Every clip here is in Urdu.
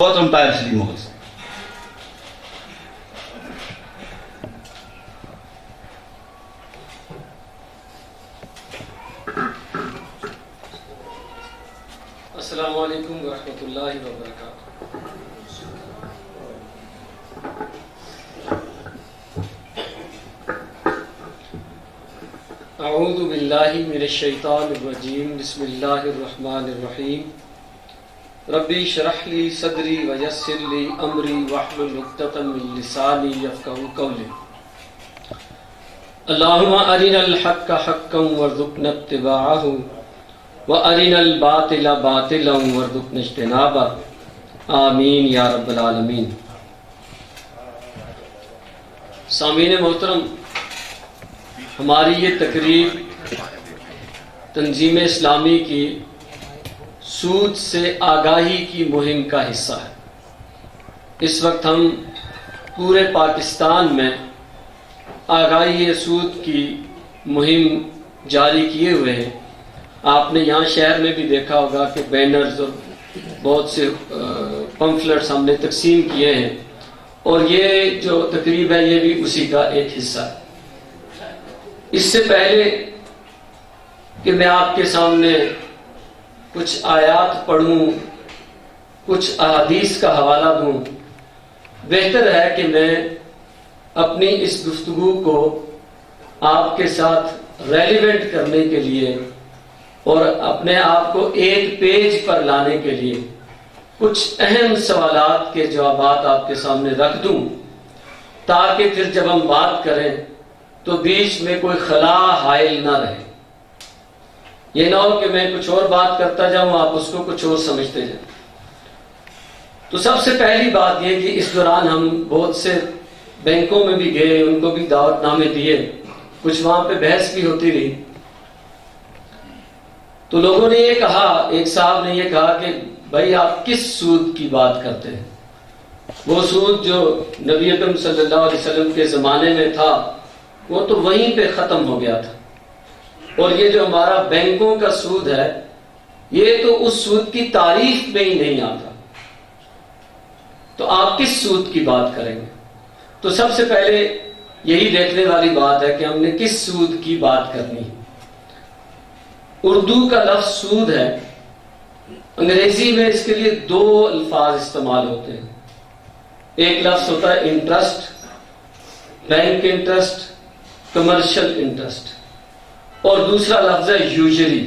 بہت امپائر سلیم ہو گئے. السلام علیکم ورحمۃ اللہ وبرکاتہ. اعوذ باللہ من الشیطان الرجیم. بسم اللہ الرحمن الرحیم. ربی اشرح لی صدری ویسر لی امری واحلل عقدۃ من لسانی یفقہوا قولی. اللہم ارنا الحق حقا وارزقنا اتباعہ وَأَرِنَا الْبَاطِلَ بَاطِلًا وَارْزُقْنَا اجْتِنَابَهُ آمین یا رب العالمین. سامعین محترم، ہماری یہ تقریب تنظیم اسلامی کی سود سے آگاہی کی مہم کا حصہ ہے. اس وقت ہم پورے پاکستان میں آگاہی سود کی مہم جاری کیے ہوئے ہیں. آپ نے یہاں شہر میں بھی دیکھا ہوگا کہ بینرز اور بہت سے پمفلٹس ہم نے تقسیم کیے ہیں، اور یہ جو تقریب ہے یہ بھی اسی کا ایک حصہ ہے. اس سے پہلے کہ میں آپ کے سامنے کچھ آیات پڑھوں، کچھ احادیث کا حوالہ دوں، بہتر ہے کہ میں اپنی اس گفتگو کو آپ کے ساتھ ریلیونٹ کرنے کے لیے اور اپنے آپ کو ایک پیج پر لانے کے لیے کچھ اہم سوالات کے جوابات آپ کے سامنے رکھ دوں، تاکہ پھر جب ہم بات کریں تو بیچ میں کوئی خلا حائل نہ رہے. یہ نہ ہو کہ میں کچھ اور بات کرتا جاؤں، آپ اس کو کچھ اور سمجھتے جائیں. تو سب سے پہلی بات یہ کہ اس دوران ہم بہت سے بینکوں میں بھی گئے، ان کو بھی دعوت نامے دیے، کچھ وہاں پہ بحث بھی ہوتی رہی. تو لوگوں نے یہ کہا، ایک صاحب نے یہ کہا کہ بھائی آپ کس سود کی بات کرتے ہیں؟ وہ سود جو نبی اکرم صلی اللہ علیہ وسلم کے زمانے میں تھا وہ تو وہیں پہ ختم ہو گیا تھا، اور یہ جو ہمارا بینکوں کا سود ہے یہ تو اس سود کی تعریف میں ہی نہیں آتا. تو آپ کس سود کی بات کریں گے؟ تو سب سے پہلے یہی دیکھنے والی بات ہے کہ ہم نے کس سود کی بات کرنی ہے. اردو کا لفظ سود ہے، انگریزی میں اس کے لیے دو الفاظ استعمال ہوتے ہیں. ایک لفظ ہوتا ہے interest, bank interest, commercial interest, اور دوسرا لفظ ہے یوزری.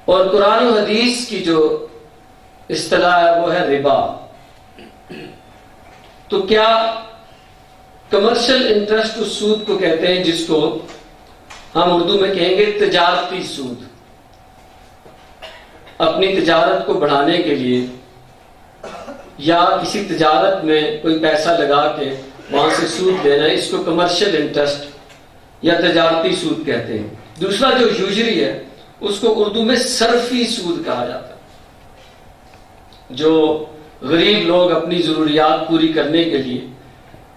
اور قرآن و حدیث کی جو اصطلاح ہے وہ ہے ربا. تو کیا کمرشل انٹرسٹ اس سود کو کہتے ہیں جس کو ہم اردو میں کہیں گے تجارتی سود؟ اپنی تجارت کو بڑھانے کے لیے یا کسی تجارت میں کوئی پیسہ لگا کے وہاں سے سود لینا، اس کو کمرشل انٹرسٹ یا تجارتی سود کہتے ہیں. دوسرا جو یوزری ہے اس کو اردو میں صرفی سود کہا جاتا ہے. جو غریب لوگ اپنی ضروریات پوری کرنے کے لیے،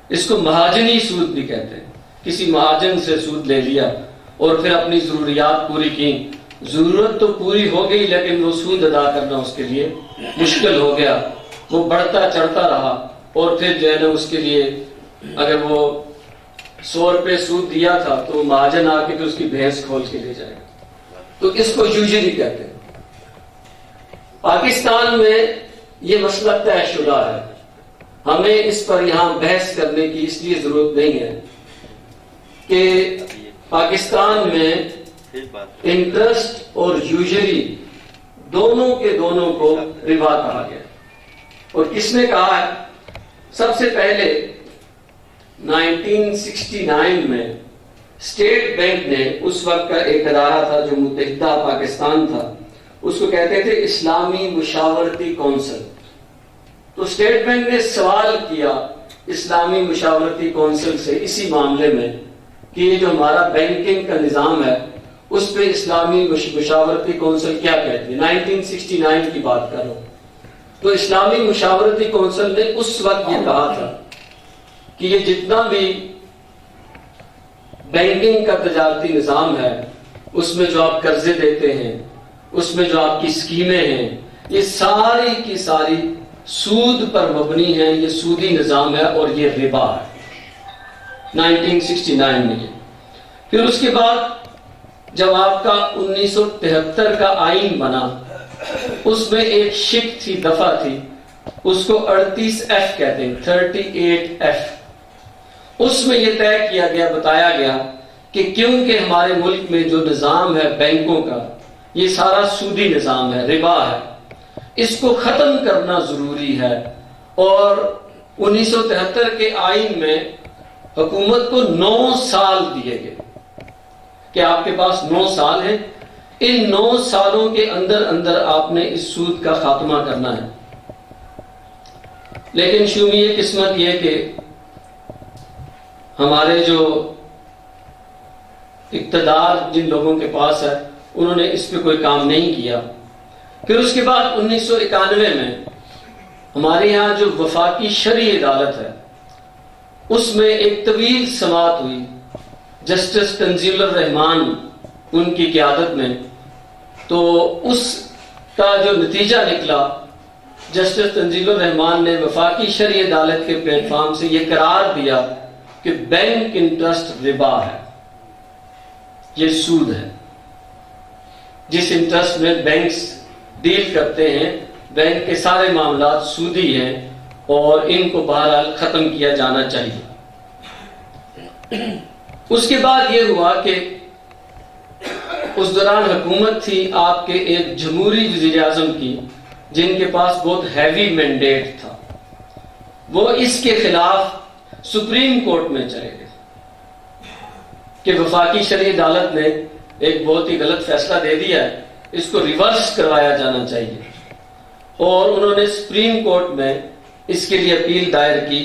اس کو مہاجنی سود بھی کہتے ہیں. کسی مہاجن سے سود لے لیا اور پھر اپنی ضروریات پوری کی، ضرورت تو پوری ہو گئی لیکن وہ سود ادا کرنا اس کے لیے مشکل ہو گیا، وہ بڑھتا چڑھتا رہا، اور پھر جو ہے نا اس کے لیے اگر وہ 100 روپے سود دیا تھا تو مہاجن آ کے تو اس کی بھینس کھول کے لے جائے گا. تو اس کو یوزری کہتے ہیں. پاکستان میں یہ مسئلہ طے شدہ ہے، ہمیں اس پر یہاں بحث کرنے کی اس لیے ضرورت نہیں ہے کہ پاکستان میں انٹرسٹ اور یوزری دونوں کے دونوں کو ربا کہا گیا. اور کس نے کہا ہے؟ سب سے پہلے 1969 میں اسٹیٹ بینک نے، اس وقت کا ایک ادارہ تھا جو متحدہ پاکستان تھا، اس کو کہتے تھے اسلامی مشاورتی کونسل. تو اسٹیٹ بینک نے سوال کیا اسلامی مشاورتی کونسل سے اسی معاملے میں کہ یہ جو ہمارا بینکنگ کا نظام ہے اس پہ اسلامی مشاورتی کونسل کیا کہتی ہے. 1969 کی بات کر رہا ہوں. تو اسلامی مشاورتی کونسل نے اس وقت یہ کہا تھا کہ یہ جتنا بھی بینکنگ کا تجارتی نظام ہے اس میں جو آپ قرضے دیتے ہیں، اس میں جو آپ کی اسکیمیں ہیں، یہ ساری کی ساری سود پر مبنی ہے، یہ سودی نظام ہے اور یہ ربا ہے 1969 میں۔ پھر اس کے بعد جب آپ کا 1973 کا آئین بنا، اس میں ایک شق تھی، دفعہ تھی، اس کو 38F کہتے ہیں، 38F۔ اس میں یہ طے کیا گیا، بتایا گیا کہ کیونکہ ہمارے ملک میں جو نظام ہے بینکوں کا، یہ سارا سودی نظام ہے، ربا ہے، اس کو ختم کرنا ضروری ہے۔ اور 1973 کے آئین میں حکومت کو 9 سال دیے گئے کہ آپ کے پاس 9 سال ہیں، ان 9 سالوں کے اندر اندر آپ نے اس سود کا خاتمہ کرنا ہے۔ لیکن شومی قسمت یہ کہ ہمارے جو اقتدار جن لوگوں کے پاس ہے، انہوں نے اس پہ کوئی کام نہیں کیا۔ پھر اس کے بعد 1991 میں ہمارے یہاں جو وفاقی شرعی عدالت ہے، اس میں ایک طویل سماعت ہوئی، جسٹس تنزیل الرحمان ان کی قیادت میں۔ تو اس کا جو نتیجہ نکلا، جسٹس تنزیل الرحمان نے وفاقی شرعی عدالت کے پلیٹ فارم سے یہ قرار دیا کہ بینک انٹرسٹ ربا ہے، یہ سود ہے۔ جس انٹرسٹ میں بینکس ڈیل کرتے ہیں، بینک کے سارے معاملات سودی ہیں اور ان کو بہرحال ختم کیا جانا چاہیے۔ اس کے بعد یہ ہوا کہ اس دوران حکومت تھی آپ کے ایک جمہوری وزیر اعظم کی، جن کے پاس بہت ہیوی مینڈیٹ تھا۔ وہ اس کے خلاف سپریم کورٹ میں چلے گئے کہ وفاقی شرعی عدالت نے ایک بہت ہی غلط فیصلہ دے دیا ہے، اس کو ریورس کروایا جانا چاہیے۔ اور انہوں نے سپریم کورٹ میں اس کے لیے اپیل دائر کی۔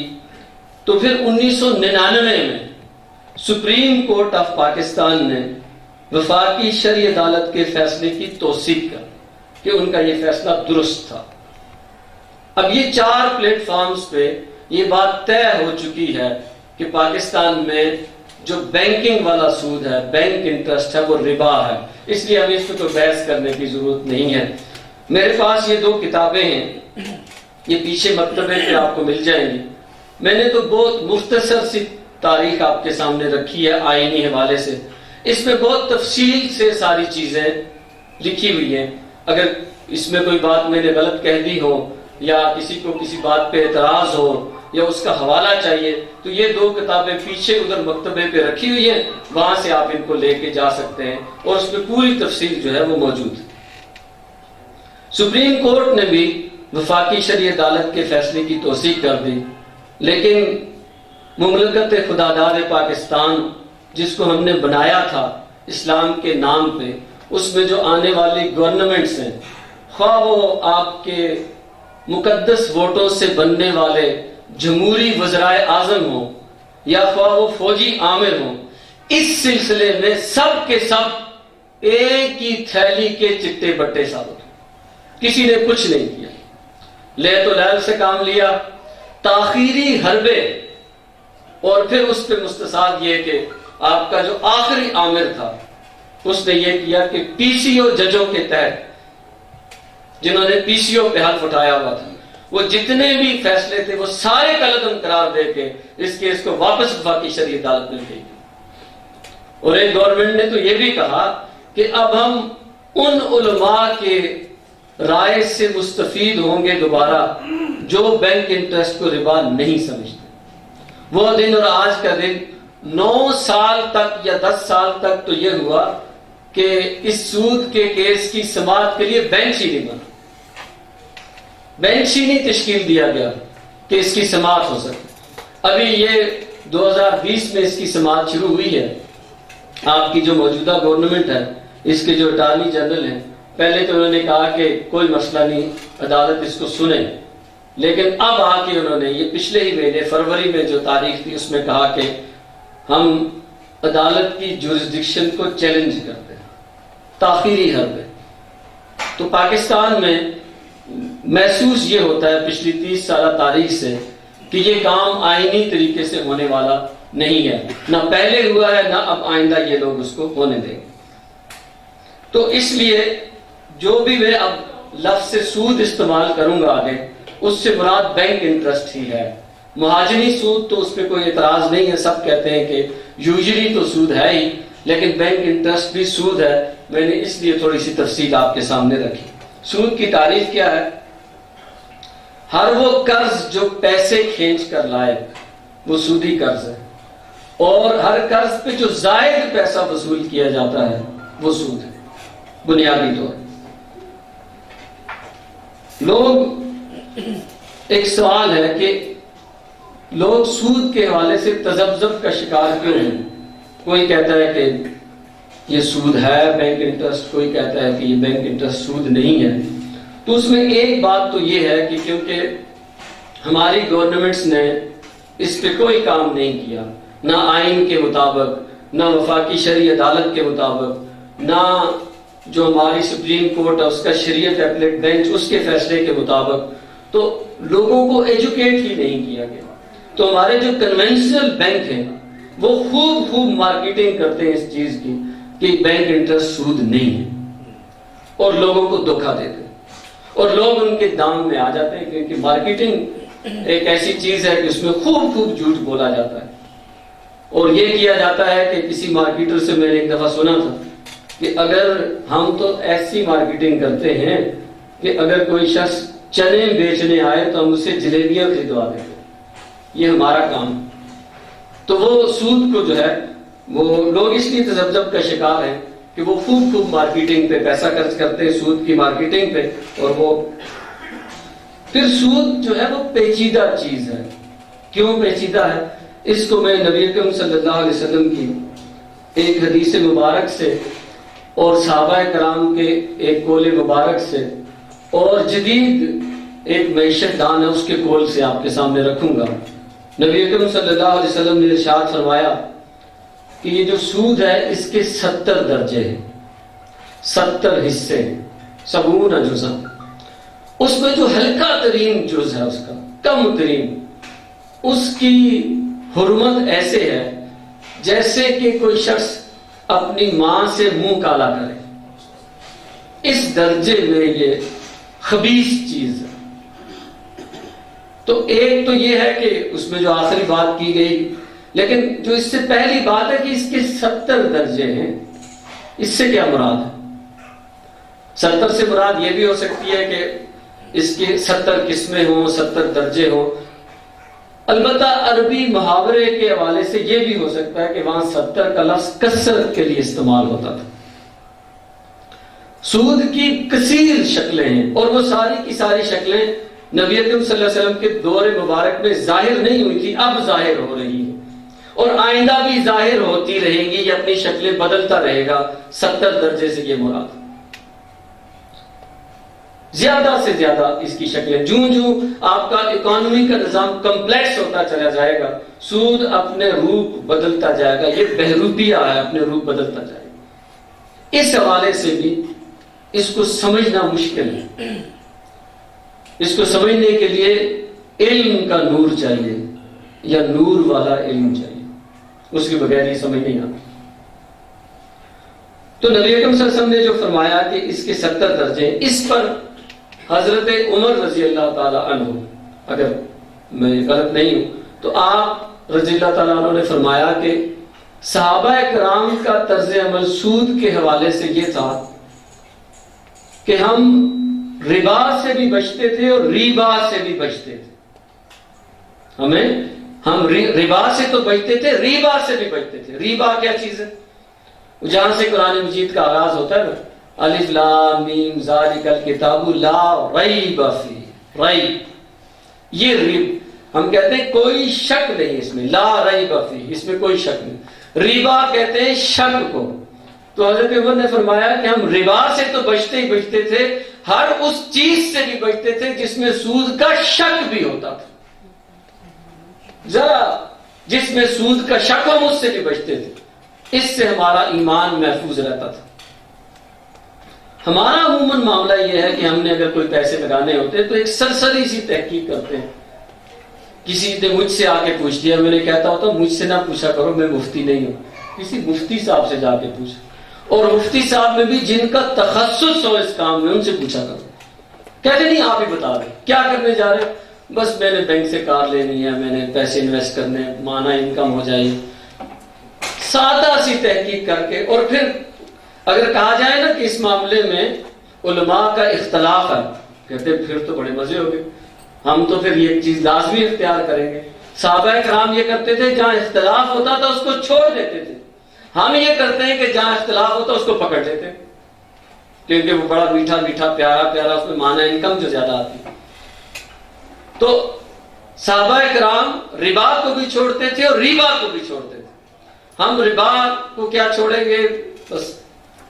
تو پھر 1999 میں سپریم کورٹ آف پاکستان نے وفاقی شرعی عدالت کے فیصلے کی توثیق کر کہ ان کا یہ فیصلہ درست تھا۔ اب یہ 4 پلیٹ فارمز پہ یہ بات طے ہو چکی ہے کہ پاکستان میں جو بینکنگ والا سود ہے، بینک انٹرسٹ ہے، وہ ربا ہے۔ اس لیے ابھی اس پہ کوئی بحث کرنے کی ضرورت نہیں ہے۔ میرے پاس یہ 2 کتابیں ہیں، یہ پیچھے مکتبے پہ آپ کو مل جائیں گی۔ میں نے تو بہت مختصر سی تاریخ آپ کے سامنے رکھی ہے آئینی حوالے سے، اس میں بہت تفصیل سے ساری چیزیں لکھی ہوئی ہیں۔ اگر اس میں کوئی بات میں نے غلط کہہ دی ہو یا کسی کو کسی بات پہ اعتراض ہو یا اس کا حوالہ چاہیے، تو یہ 2 کتابیں پیچھے ادھر مکتبے پہ رکھی ہوئی ہیں، وہاں سے آپ ان کو لے کے جا سکتے ہیں اور اس میں پوری تفصیل جو ہے وہ موجود ہے۔ سپریم کورٹ نے بھی وفاقی شرعی عدالت کے فیصلے کی توثیق کر دی، لیکن مملکت خداداد پاکستان جس کو ہم نے بنایا تھا اسلام کے نام پہ، اس میں جو آنے والی گورنمنٹس ہیں، خواہ وہ آپ کے مقدس ووٹوں سے بننے والے جمہوری وزرائے اعظم ہوں یا خواہ وہ فوجی عامر ہوں، اس سلسلے میں سب کے سب ایک ہی تھیلی کے چٹے بٹے ثابت ہوں۔ کسی نے کچھ نہیں کیا، لیت و لیل سے کام لیا، تاخیری حربے، اور پھر اس پہ مستثاد یہ کہ آپ کا جو آخری عامر تھا اس نے یہ کیا کہ پی سی او ججوں کے تحت، جنہوں نے پی سی او پہ حلف اٹھایا ہوا تھا، وہ جتنے بھی فیصلے تھے وہ سارے قلعدم قرار دے کے اس کیس کو واپس وفاقی شرعی عدالت میں بھیج دیا۔ اور ایک گورنمنٹ نے تو یہ بھی کہا کہ اب ہم ان علماء کے رائے سے مستفید ہوں گے دوبارہ جو بینک انٹرسٹ کو ربا نہیں سمجھتے۔ وہ دن اور آج کا دن 9 سال تک یا 10 سال تک تو یہ ہوا کہ اس سود کے کیس کی سماعت کے لیے بینچ ہی نہیں بنا، بینچ ہی نہیں تشکیل دیا گیا کہ اس کی سماعت ہو سکے۔ ابھی یہ 2020 میں اس کی سماعت شروع ہوئی ہے۔ آپ کی جو موجودہ گورنمنٹ ہے، اس کے جو اٹارنی جنرل ہیں، پہلے تو انہوں نے کہا کہ کوئی مسئلہ نہیں، عدالت اس کو سنے، لیکن اب آ کے انہوں نے یہ پچھلے ہی مہینے فروری میں جو تاریخ تھی اس میں کہا کہ ہم عدالت کی جورسڈکشن کو چیلنج کرتے ہیں، تاخیری حربے۔ تو پاکستان میں محسوس یہ ہوتا ہے پچھلی 30 سالہ تاریخ سے کہ یہ کام آئینی طریقے سے ہونے والا نہیں ہے، نہ پہلے ہوا ہے نہ اب آئندہ یہ لوگ اس کو ہونے دیں گے۔ تو اس لیے جو بھی میں اب لفظ سے سود استعمال کروں گا آگے، اس سے مراد بینک انٹرسٹ ہی ہے۔ مہاجنی سود تو اس پہ کوئی اعتراض نہیں ہے، سب کہتے ہیں کہ یوزلی تو سود ہے ہی، لیکن بینک انٹرسٹ بھی سود ہے۔ میں نے اس لیے تھوڑی سی تفصیل آپ کے سامنے رکھی۔ سود کی تعریف کیا ہے؟ ہر وہ قرض جو پیسے کھینچ کر لائے وہ سودی قرض ہے، اور ہر قرض پہ جو زائد پیسہ وصول کیا جاتا ہے وہ سود ہے بنیادی طور۔ لوگ، ایک سوال ہے کہ لوگ سود کے حوالے سے تذبذب کا شکار کیوں ہیں؟ کوئی کہتا ہے کہ یہ سود ہے بینک انٹرسٹ، کوئی کہتا ہے کہ یہ بینک انٹرسٹ سود نہیں ہے۔ تو اس میں ایک بات تو یہ ہے کہ کیونکہ ہماری گورنمنٹس نے اس پہ کوئی کام نہیں کیا، نہ آئین کے مطابق، نہ وفاقی شرعی عدالت کے مطابق، نہ جو ہماری سپریم کورٹ ہے اس کا شریعت اپیلیٹ بینچ اس کے فیصلے کے مطابق، تو لوگوں کو ایجوکیٹ ہی نہیں کیا گیا۔ تو ہمارے جو کنونشنل بینک ہیں وہ خوب مارکیٹنگ کرتے ہیں اس چیز کی کہ بینک انٹرسٹ سود نہیں ہے، اور لوگوں کو دھوکہ دیتے ہیں، اور لوگ ان کے دام میں آ جاتے ہیں، کیونکہ مارکیٹنگ ایک ایسی چیز ہے کہ اس میں خوب جھوٹ بولا جاتا ہے۔ اور یہ کیا جاتا ہے کہ کسی مارکیٹر سے میں نے ایک دفعہ سنا تھا کہ اگر ہم تو ایسی مارکیٹنگ کرتے ہیں کہ اگر کوئی شخص چنے بیچنے آئے تو ہم اسے جلیبیاں خریدوا دیتے ہیں، یہ ہمارا کام۔ تو وہ سود کو جو ہے وہ لوگ اس لیے تذبذب کا شکار ہیں کہ وہ خوب مارکیٹنگ پہ پیسہ خرچ کرتے ہیں، سود کی مارکیٹنگ پہ۔ اور وہ پھر سود جو ہے وہ پیچیدہ چیز ہے۔ کیوں پیچیدہ ہے؟ اس کو میں نبی اکرم صلی اللہ علیہ وسلم کی ایک حدیث مبارک سے اور صحابہ کرام کے ایک قول مبارک سے اور جدید ایک معیشت دان ہے اس کے قول سے آپ کے سامنے رکھوں گا۔ نبی اکرم صلی اللہ علیہ وسلم نے ارشاد فرمایا کہ یہ جو سود ہے اس کے 70 درجے ہیں، 70 حصے ہیں، 70 جزء۔ اس میں جو ہلکا ترین جز ہے، اس کا کم ترین، اس کی حرمت ایسے ہے جیسے کہ کوئی شخص اپنی ماں سے منہ کالا کرے، اس درجے میں یہ خبیث چیز ہے۔ تو ایک تو یہ ہے کہ اس میں جو آخری بات کی گئی، لیکن جو اس سے پہلی بات ہے کہ اس کے 70 درجے ہیں، اس سے کیا مراد ہے؟ 70 سے مراد یہ بھی ہو سکتی ہے کہ اس کے 70 قسمیں ہوں، 70 درجے ہوں۔ البتہ عربی محاورے کے حوالے سے یہ بھی ہو سکتا ہے کہ وہاں 70 کا لفظ کثرت کے لیے استعمال ہوتا تھا۔ سود کی کثیر شکلیں ہیں، اور وہ ساری کی ساری شکلیں نبی اکرم صلی اللہ علیہ وسلم کے دور مبارک میں ظاہر نہیں ہوئی تھی، اب ظاہر ہو رہی ہے، اور آئندہ بھی ظاہر ہوتی رہیں گی، یہ اپنی شکلیں بدلتا رہے گا۔ 70 درجے سے یہ مراد زیادہ سے زیادہ اس کی شکلیں، جوں آپ کا اکانومی کا نظام کمپلیکس ہوتا چلا جائے گا، سود اپنے روپ بدلتا جائے گا۔ یہ بہروپیہ ہے، اپنے روپ بدلتا جائے گا۔ اس حوالے سے بھی اس کو سمجھنا مشکل ہے۔ اس کو سمجھنے کے لیے علم کا نور چاہیے، یا نور والا علم چاہیے، اس کے بغیر یہ سمجھ نہیں آتی۔ تو نبی اکرم صلی اللہ علیہ وسلم نے جو فرمایا کہ اس کے 70 درجے، اس پر حضرت عمر رضی اللہ تعالی عنہ، اگر میں غلط نہیں ہوں تو آپ رضی اللہ تعالیٰ عنہ نے فرمایا کہ صحابہ کرام کا طرز عمل سود کے حوالے سے یہ تھا کہ ہم ربا سے بھی بچتے تھے اور ریبا سے بھی بچتے تھے۔ ہم ربا سے تو بچتے تھے، ریبا سے بھی بچتے تھے۔ ریبا کیا چیز ہے؟ جہاں سے قرآن مجید کا آغاز ہوتا ہے نا، الف لام میم ذالک الکتاب لا ریب فیہ، ریب، یہ ریب ہم کہتے ہیں کوئی شک نہیں اس میں، لا ریب فیہ، اس میں کوئی شک نہیں۔ ریبا کہتے ہیں شک کو۔ تو حضرت عمر نے فرمایا کہ ہم ربا سے تو بچتے ہی بچتے تھے، ہر اس چیز سے بھی بچتے تھے جس میں سود کا شک بھی ہوتا تھا۔ ذرا جس میں سود کا شک ہم اس سے بھی بچتے تھے، اس سے ہمارا ایمان محفوظ رہتا تھا۔ ہمارا عموماً معاملہ یہ ہے کہ ہم نے اگر کوئی پیسے لگانے ہوتے تو ایک سرسری سی تحقیق کرتے ہیں۔ کسی نے مجھ سے آ کے پوچھ دیا، میں نے کہتا ہوتا مجھ سے نہ پوچھا کرو، میں مفتی نہیں ہوں، کسی مفتی صاحب سے جا کے پوچھا، اور مفتی صاحب میں بھی جن کا تخصص ہو اس کام میں، ان سے پوچھا کرو۔ کہتے نہیں آپ ہی بتا دیں کیا کرنے جا رہے ہیں. بس میں نے بینک سے کار لینی ہے, میں نے پیسے انویسٹ کرنے, مانا انکم ہو جائے. سادہ سی تحقیق کر کے. اور پھر اگر کہا جائے نا کہ اس معاملے میں علماء کا اختلاف ہے, کہتے پھر تو بڑے مزے ہو گئے, ہم تو پھر یہ چیز لازمی اختیار کریں گے. صحابہ کرام یہ کرتے تھے جہاں اختلاف ہوتا تھا اس کو چھوڑ دیتے تھے. ہم یہ کرتے ہیں کہ جہاں اختلاف ہوتا اس کو پکڑ لیتے, کیونکہ وہ بڑا میٹھا میٹھا پیارا پیارا, اس میں مانا انکم جو زیادہ آتی. تو صحابہ کرام ربا کو بھی چھوڑتے تھے اور ریبا کو بھی چھوڑتے تھے. ہم ربا کو کیا چھوڑیں گے, بس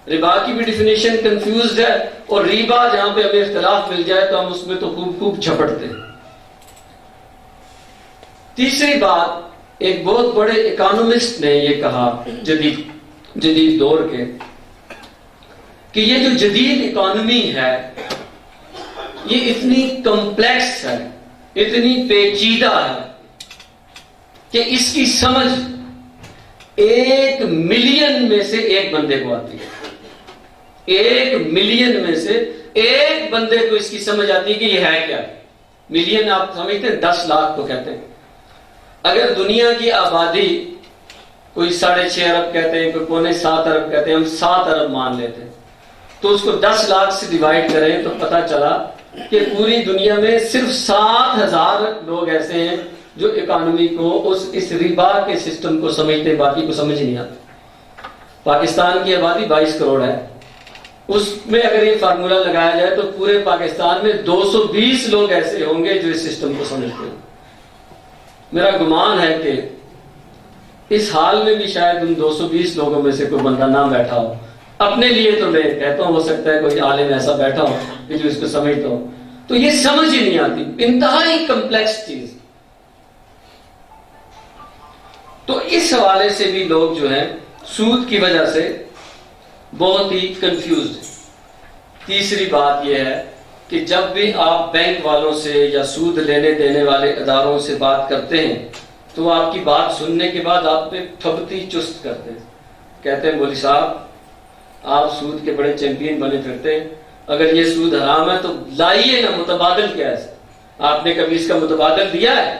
ربا کی بھی ڈیفینیشن کنفیوزڈ ہے, اور ریبا جہاں پہ ہمیں اختلاف مل جائے تو ہم اس میں تو خوب خوب جھپٹتے ہیں. تیسری بات, ایک بہت بڑے اکانومسٹ نے یہ کہا جدید دور کے, کہ یہ جو جدید اکانومی ہے یہ اتنی کمپلیکس ہے, اتنی پیچیدہ ہے کہ اس کی سمجھ 1 ملین میں سے ایک بندے کو آتی ہے. 1 ملین میں سے ایک بندے کو اس کی سمجھ آتی ہے کہ یہ ہے کیا. ملین آپ سمجھتے ہیں 10 لاکھ کو کہتے ہیں. اگر دنیا کی آبادی کوئی 6.5 ارب کہتے ہیں, کوئی 7 ارب کہتے ہیں, ہم 7 ارب مان لیتے ہیں, تو اس کو 10 لاکھ سے ڈیوائڈ کریں تو پتا چلا کہ پوری دنیا میں صرف 7,000 لوگ ایسے ہیں جو اکانومی کو اس ربا کے سسٹم کو سمجھتے ہیں, باقی کو سمجھ نہیں آتا. پاکستان کی آبادی 22 کروڑ ہے, اس میں اگر یہ فارمولا لگایا جائے تو پورے پاکستان میں 220 لوگ ایسے ہوں گے جو اس سسٹم کو سمجھتے ہیں. میرا گمان ہے کہ اس حال میں بھی شاید ان 220 لوگوں میں سے کوئی بندہ نہ بیٹھا ہو. اپنے لیے تو میں کہتا ہوں, ہو سکتا ہے کوئی عالم ایسا بیٹھا ہو کہ جو اس کو سمجھتا ہو. تو یہ سمجھ ہی نہیں آتی, انتہائی کمپلیکس چیز. تو اس حوالے سے بھی لوگ جو ہیں سود کی وجہ سے بہت ہی کنفیوزڈ ہیں. تیسری بات یہ ہے کہ جب بھی آپ بینک والوں سے یا سود لینے دینے والے اداروں سے بات کرتے ہیں تو آپ کی بات سننے کے بعد آپ پہ تھپتی چست کرتے ہیں. کہتے ہیں مولوی صاحب آپ سود کے بڑے چیمپئن بنے پھرتے ہیں, اگر یہ سود حرام ہے تو لائیے نا متبادل کیا ہے, آپ نے کبھی اس کا متبادل دیا ہے.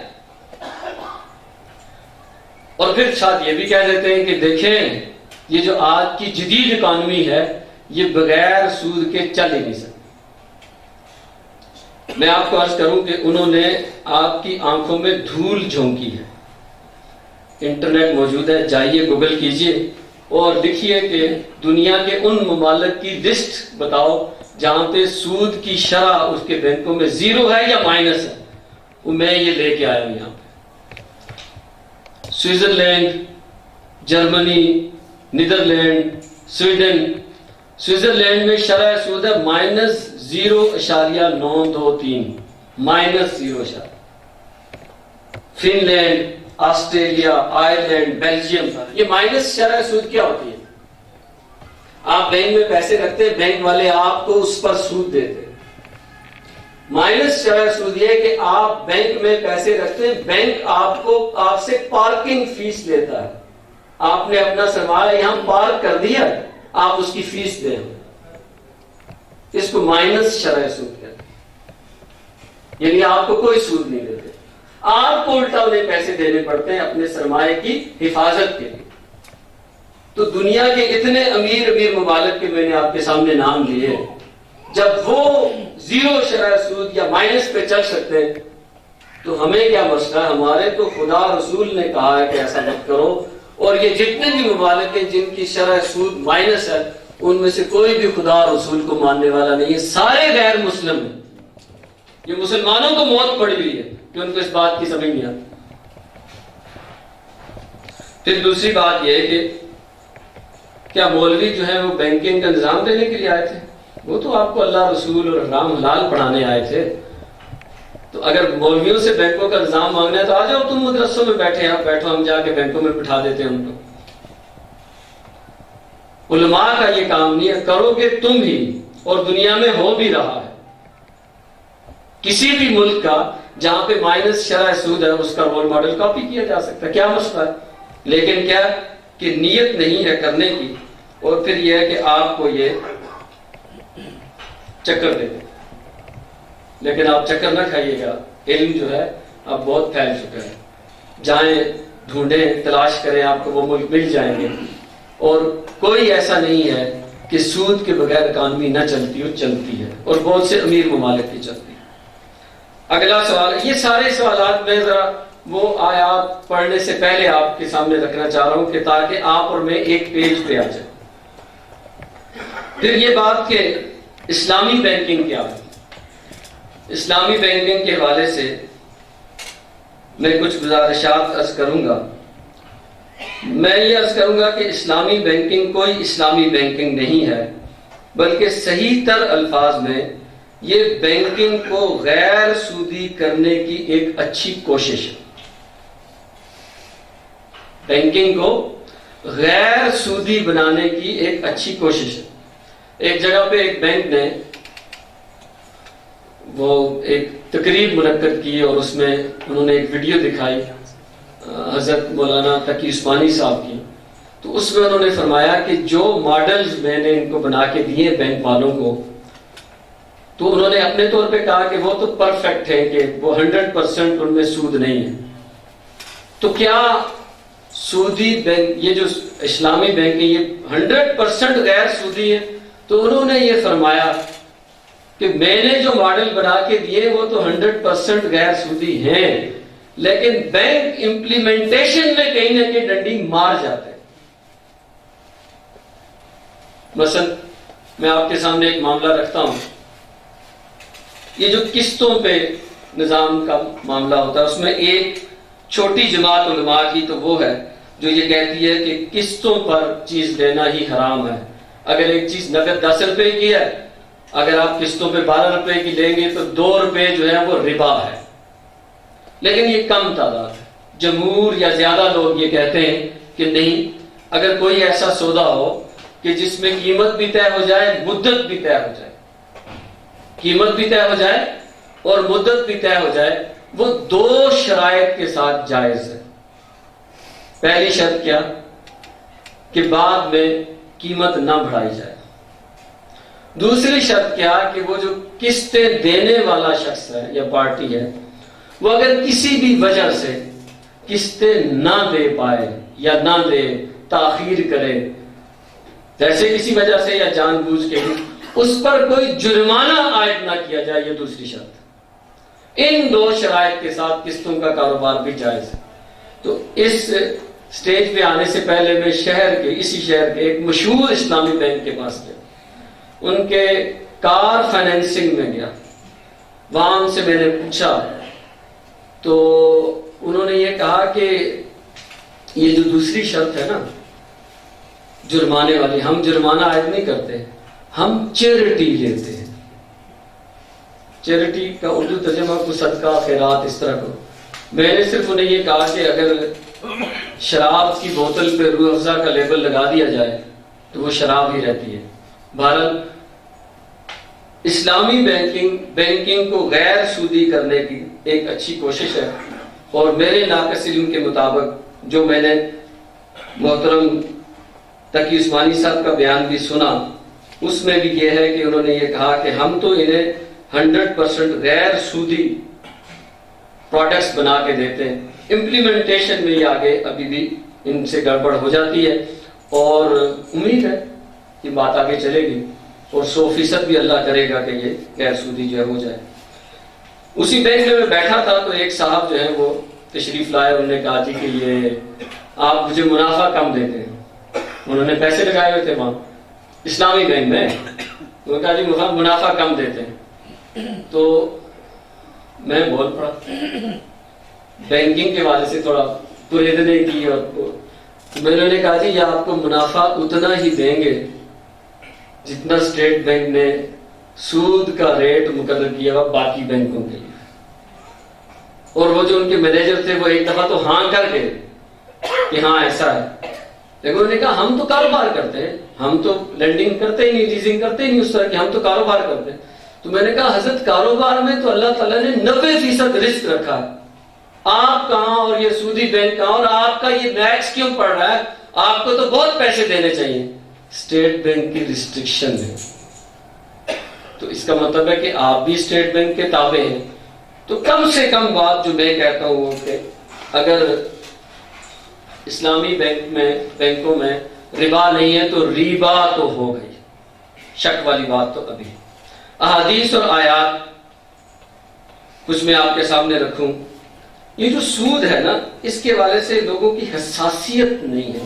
اور پھر ساتھ یہ بھی کہہ دیتے ہیں کہ دیکھیں یہ جو آج کی جدید اکانومی ہے یہ بغیر سود کے چل ہی نہیں سکتی. میں آپ کو عرض کروں کہ انہوں نے آپ کی آنکھوں میں دھول جھونکی ہے. انٹرنیٹ موجود ہے, جائیے گوگل کیجئے اور لکھیے کہ دنیا کے ان ممالک کی لسٹ بتاؤ جہاں پہ سود کی شرح اس کے بینکوں میں 0 ہے یا مائنس ہے. وہ میں یہ لے کے آیا ہوں یہاں پہ. Switzerland, Germany, Netherland, Sweden. Switzerland میں شرح سود ہے -0.923, -0. Finland, Australia, Ireland, Belgium, یہ مائنس شرح سود کیا ہوتی ہے؟ آپ بینک میں پیسے رکھتے ہیں, بینک والے آپ کو اس پر سود دیتے ہیں. مائنس شرح سود یہ کہ آپ بینک میں پیسے رکھتے ہیں, بینک آپ سے پارکنگ فیس لیتا ہے. آپ نے اپنا سرمایہ یہاں پارک کر دیا, آپ اس کی فیس دیں, اس کو مائنس شرح سود کہتے ہیں. یعنی آپ کو کوئی سود نہیں دیتے, آپ کو الٹا انہیں پیسے دینے پڑتے ہیں اپنے سرمایہ کی حفاظت کے لیے. تو دنیا کے اتنے امیر ممالک کے میں نے آپ کے سامنے نام لیے, جب وہ 0 شرح سود یا مائنس پہ چل سکتے ہیں تو ہمیں کیا مسئلہ ہے؟ ہمارے تو خدا رسول نے کہا ہے کہ ایسا مت کرو, اور یہ جتنے بھی ممالک ہیں جن کی شرح سود مائنس ہے ان میں سے کوئی بھی خدا رسول کو ماننے والا نہیں ہے, سارے غیر مسلم ہیں. یہ مسلمانوں کو موت پڑی ہوئی ہے کہ ان کو اس بات کی سمجھ نہیں آتی. پھر دوسری بات یہ ہے کہ کیا مولوی جو ہے وہ بینکنگ کا نظام دینے کے لیے آئے تھے؟ وہ تو آپ کو اللہ رسول اور حرام حلال پڑھانے آئے تھے. تو اگر مولویوں سے بینکوں کا نظام مانگنا ہے تو آ جاؤ تم مدرسوں میں بیٹھو, ہم جا کے بینکوں میں بٹھا دیتے ہیں ان کو. علماء کا یہ کام نہیں ہے, کرو گے تم ہی, اور دنیا میں ہو بھی رہا ہے. کسی بھی ملک کا جہاں پہ مائنس شرح سود ہے اس کا رول ماڈل کاپی کیا جا سکتا ہے, کیا مسئلہ ہے؟ لیکن کیا کہ نیت نہیں ہے کرنے کی, اور پھر یہ ہے کہ آپ کو یہ چکر دیتے. لیکن آپ چکر نہ کھائیے گا، علم جو ہے اب بہت پھیل چکا ہے، جائیں ڈھونڈیں تلاش کریں، آپ کو وہ ملک مل جائیں گے، اور کوئی ایسا نہیں ہے کہ سود کے بغیر اکانومی نہ چلتی ہو، چلتی ہے، اور بہت سے امیر ممالک کی چلتی ہے۔ اگلا سوال، یہ سارے سوالات میں ذرا وہ آیات پڑھنے سے پہلے آپ کے سامنے رکھنا چاہ رہا ہوں کہ تاکہ آپ اور میں ایک پیج پہ آ جائیں۔ پھر یہ بات کہ اسلامی بینکنگ کیا ہے، اسلامی بینکنگ کے حوالے سے میں کچھ گزارشات عرض کروں گا۔ میں یہ عرض کروں گا کہ اسلامی بینکنگ کوئی اسلامی بینکنگ نہیں ہے، بلکہ صحیح تر الفاظ میں یہ بینکنگ کو غیر سودی کرنے کی ایک اچھی کوشش ہے۔ بینکنگ کو غیر سودی بنانے کی ایک اچھی کوشش ہے۔ ایک جگہ پہ ایک بینک نے وہ ایک تقریب منعقد کی اور اس میں انہوں نے ایک ویڈیو دکھائی حضرت مولانا تقی عثمانی صاحب کی، تو اس میں انہوں نے فرمایا کہ جو ماڈلز میں نے ان کو بنا کے دیے بینک والوں کو، تو انہوں نے اپنے طور پہ کہا کہ وہ تو پرفیکٹ ہے، کہ وہ 100% ان میں سود نہیں ہے۔ تو کیا سودی بینک، یہ جو اسلامی بینک ہے، یہ 100% غیر سودی ہے؟ تو انہوں نے یہ فرمایا کہ میں نے جو ماڈل بنا کے دیے وہ تو 100% غیر سودی ہیں، لیکن بینک امپلیمنٹیشن میں کہیں نہ کہیں ڈنڈی مار جاتے ہیں۔ مثلا میں آپ کے سامنے ایک معاملہ رکھتا ہوں، یہ جو قسطوں پہ نظام کا معاملہ ہوتا ہے، اس میں ایک چھوٹی جماعت علماء کی تو وہ ہے جو یہ کہتی ہے کہ قسطوں پر چیز لینا ہی حرام ہے۔ اگر ایک چیز نقد 10 روپے کی ہے، اگر آپ قسطوں پہ 12 روپے کی لیں گے تو 2 روپے جو ہے وہ ربا ہے، لیکن یہ کم تعداد ہے۔ جمہور یا زیادہ لوگ یہ کہتے ہیں کہ نہیں، اگر کوئی ایسا سودا ہو کہ جس میں قیمت بھی طے ہو جائے، مدت بھی طے ہو جائے، قیمت بھی طے ہو جائے اور مدت بھی طے ہو جائے، وہ 2 شرائط کے ساتھ جائز ہے۔ پہلی شرط کیا کہ بعد میں قیمت نہ بڑھائی جائے، دوسری شرط کیا کہ وہ جو قسطیں دینے والا شخص ہے یا پارٹی ہے، وہ اگر کسی بھی وجہ سے قسطیں نہ دے پائے یا نہ دے، تاخیر کرے، جیسے کسی وجہ سے یا جان بوجھ کے، اس پر کوئی جرمانہ عائد نہ کیا جائے، یہ دوسری شرط۔ ان 2 شرائط کے ساتھ قسطوں کا کاروبار بھی جائز ہے۔ تو اس سٹیج پہ آنے سے پہلے میں اسی شہر کے ایک مشہور اسلامی بینک کے پاس گیا، ان کے کار فائنینسنگ میں گیا، وہاں ان سے میں نے پوچھا تو انہوں نے یہ کہا کہ یہ جو دوسری شرط ہے نا جرمانے والی، ہم جرمانہ عائد نہیں کرتے، ہم چیریٹی لیتے ہیں۔ چیریٹی کا اردو ترجمہ کو صدقہ، خیرات، اس طرح کو۔ میں نے صرف انہیں یہ کہا کہ اگر شراب کی بوتل پہ روح افزا کا لیبل لگا دیا جائے تو وہ شراب ہی رہتی ہے۔ بہرحال اسلامی بینکنگ کو غیر سودی کرنے کی ایک اچھی کوشش ہے، اور میرے ناقص علم کے مطابق جو میں نے محترم تقی عثمانی صاحب کا بیان بھی سنا، اس میں بھی یہ ہے کہ انہوں نے یہ کہا کہ ہم تو انہیں 100% غیر سودی پروڈکٹس بنا کے دیتے ہیں، امپلیمنٹیشن میں یہ آگے ابھی بھی ان سے گڑبڑ ہو جاتی ہے، اور امید ہے کہ بات آگے چلے گی، اور 100% بھی اللہ کرے گا کہ یہ غیر سودی جو ہے ہو جائے۔ اسی بینک میں بیٹھا تھا تو ایک صاحب جو ہے وہ تشریف لائے، انہوں نے کہا جی کہ یہ آپ مجھے منافع کم دیتے ہیں۔ انہوں نے پیسے لگائے ہوئے تھے وہاں اسلامی بینک میں، انہوں نے کہا جی منافع کم دیتے ہیں۔ تو میں بول پڑا، بینکنگ کے والے سے تھوڑا پریدنے کی، اور میں نے کہا جی یہ آپ کو منافع اتنا ہی دیں گے جتنا اسٹیٹ بینک نے سود کا ریٹ مقرر کیا ہوا باقی بینکوں کے لیے۔ اور وہ جو ان کے مینیجر تھے وہ ایک دفعہ تو ہاں کر کے کہ ہاں ایسا ہے، لیکن انہوں نے کہا ہم تو کاروبار کرتے ہیں، ہم تو لینڈنگ کرتے ہی نہیں، لیزنگ کرتے ہی نہیں اس طرح کی، ہم تو کاروبار کرتے ہیں۔ تو میں نے کہا حضرت کاروبار میں تو اللہ تعالیٰ نے 90% رسک رکھا ہے، آپ کہاں اور یہ سودی بینک کہاں، اور آپ کا یہ میکس کیوں پڑ رہا ہے؟ آپ کو تو بہت پیسے دینے چاہیے۔ اسٹیٹ بینک کی ریسٹرکشن ہے، تو اس کا مطلب ہے کہ آپ بھی اسٹیٹ بینک کے تابع ہیں. تو کم سے کم بات جو میں کہتا ہوں وہ کہ اگر اسلامی بینکوں میں ربا نہیں ہے تو ریبا تو ہو گئی. شک والی بات تو ابھی. احادیث اور آیات کچھ میں آپ کے سامنے رکھوں. یہ جو سود ہے نا، اس کے حوالے سے لوگوں کی حساسیت نہیں ہے.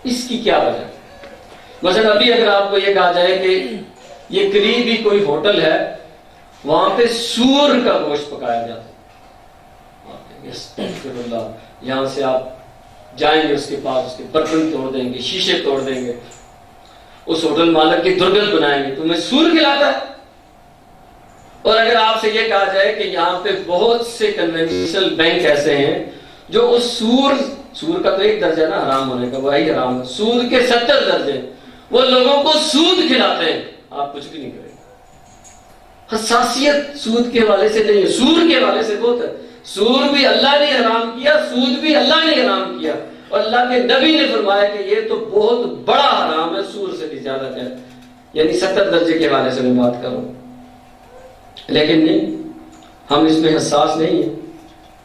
اس کی کیا وجہ ہے؟ مثلا ابھی اگر آپ کو یہ کہا جائے کہ یہ قریب ہی کوئی ہوٹل ہے، وہاں پہ سور کا گوشت پکایا جاتا ہے، استغفر اللہ، یہاں سے آپ جائیں گے اس کے پاس، اس کے برتن توڑ دیں گے، شیشے توڑ دیں گے، اس ہوٹل مالک کی درگت بنائیں گے، تمہیں سور کھلاتا ہے. اور اگر آپ سے یہ کہا جائے کہ یہاں پہ بہت سے کنونشنل بینک ایسے ہیں جو اس سور کا تو ایک درجہ نا حرام ہونے کا، وہی حرام ہے، سود کے 70 درجے، وہ لوگوں کو سود کھلاتے ہیں، آپ کچھ بھی نہیں کریں. حساسیت سود کے حوالے سے نہیں ہے، سور کے حوالے سے بہت ہے. سور بھی اللہ نے حرام کیا، سود بھی اللہ نے حرام کیا، اور اللہ کے نبی نے فرمایا کہ یہ تو بہت بڑا حرام ہے، سور سے بھی زیادہ ہے. یعنی 70 درجے کے حوالے سے میں بات کروں. لیکن نہیں، ہم اس میں حساس نہیں ہیں.